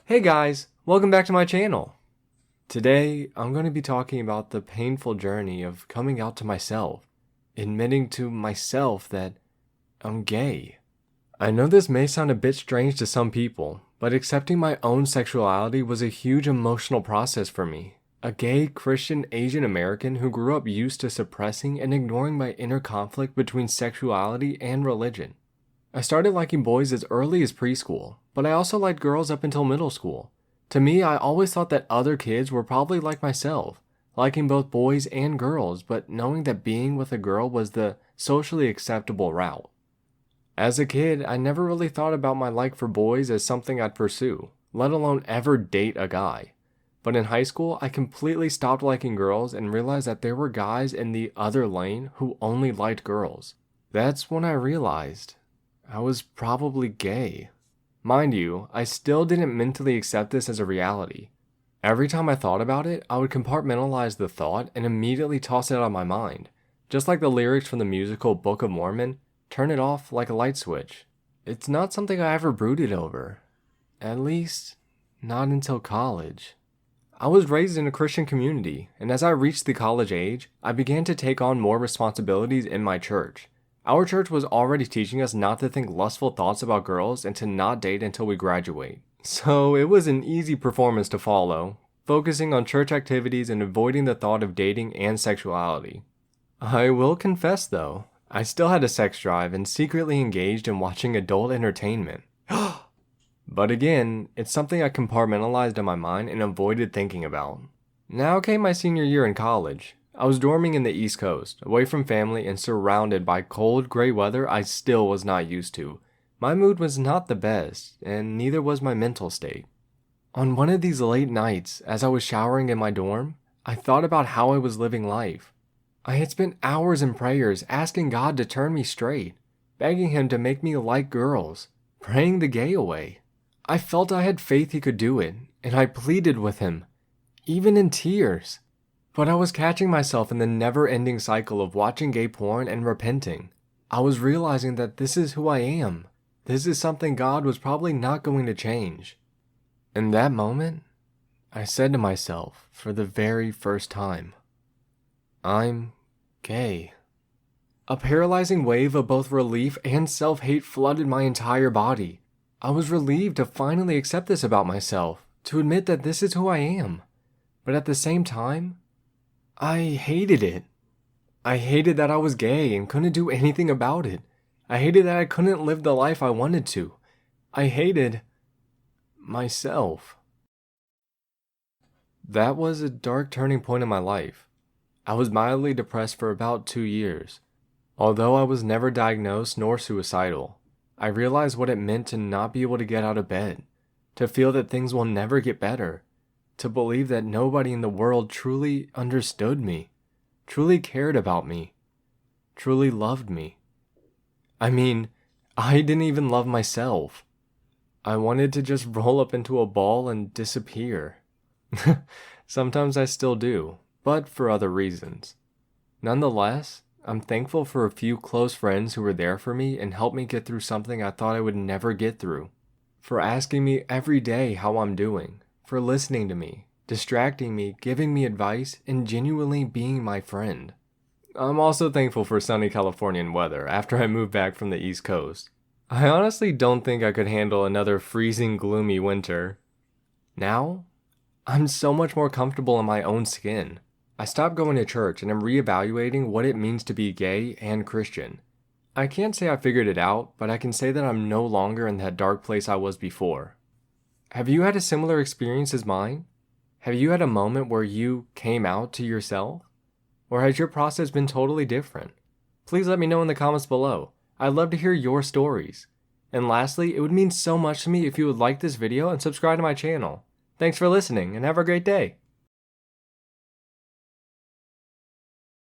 Hey guys, welcome back to my channel. Today, I'm going to be talking about the painful journey of coming out to myself, admitting to myself that I'm gay. I know this may sound a bit strange to some people, but accepting my own sexuality was a huge emotional process for me. A gay Christian Asian American who grew up used to suppressing and ignoring my inner conflict between sexuality and religion. I started liking boys as early as preschool, but I also liked girls up until middle school. To me, I always thought that other kids were probably like myself, liking both boys and girls, but knowing that being with a girl was the socially acceptable route. As a kid, I never really thought about my like for boys as something I'd pursue, let alone ever date a guy. But in high school, I completely stopped liking girls and realized that there were guys in the other lane who only liked girls. That's when I realized I was probably gay. Mind you, I still didn't mentally accept this as a reality. Every time I thought about it, I would compartmentalize the thought and immediately toss it out of my mind. Just like the lyrics from the musical Book of Mormon, turn it off like a light switch. It's not something I ever brooded over. At least, not until college. I was raised in a Christian community, and as I reached the college age, I began to take on more responsibilities in my church. Our church was already teaching us not to think lustful thoughts about girls and to not date until we graduate. So it was an easy performance to follow, focusing on church activities and avoiding the thought of dating and sexuality. I will confess though, I still had a sex drive and secretly engaged in watching adult entertainment. But again, it's something I compartmentalized in my mind and avoided thinking about. Now came my senior year in college. I was dorming in the East Coast, away from family and surrounded by cold, gray weather I still was not used to. My mood was not the best, and neither was my mental state. On one of these late nights, as I was showering in my dorm, I thought about how I was living life. I had spent hours in prayers asking God to turn me straight, begging Him to make me like girls, praying the gay away. I felt I had faith He could do it, and I pleaded with Him, even in tears. But I was catching myself in the never-ending cycle of watching gay porn and repenting. I was realizing that this is who I am. This is something God was probably not going to change. In that moment, I said to myself for the very first time, I'm gay. A paralyzing wave of both relief and self-hate flooded my entire body. I was relieved to finally accept this about myself, to admit that this is who I am. But at the same time, I hated it. I hated that I was gay and couldn't do anything about it. I hated that I couldn't live the life I wanted to. I hated myself. That was a dark turning point in my life. I was mildly depressed for about 2 years. Although I was never diagnosed nor suicidal, I realized what it meant to not be able to get out of bed, to feel that things will never get better, to believe that nobody in the world truly understood me, truly cared about me, truly loved me. I mean, I didn't even love myself. I wanted to just roll up into a ball and disappear. Sometimes I still do, but for other reasons. Nonetheless, I'm thankful for a few close friends who were there for me and helped me get through something I thought I would never get through. For asking me every day how I'm doing. For listening to me, distracting me, giving me advice, and genuinely being my friend. I'm also thankful for sunny Californian weather after I moved back from the East Coast. I honestly don't think I could handle another freezing, gloomy winter. Now, I'm so much more comfortable in my own skin. I stopped going to church and am reevaluating what it means to be gay and Christian. I can't say I figured it out, but I can say that I'm no longer in that dark place I was before. Have you had a similar experience as mine? Have you had a moment where you came out to yourself? Or has your process been totally different? Please let me know in the comments below. I'd love to hear your stories. And lastly, it would mean so much to me if you would like this video and subscribe to my channel. Thanks for listening and have a great day.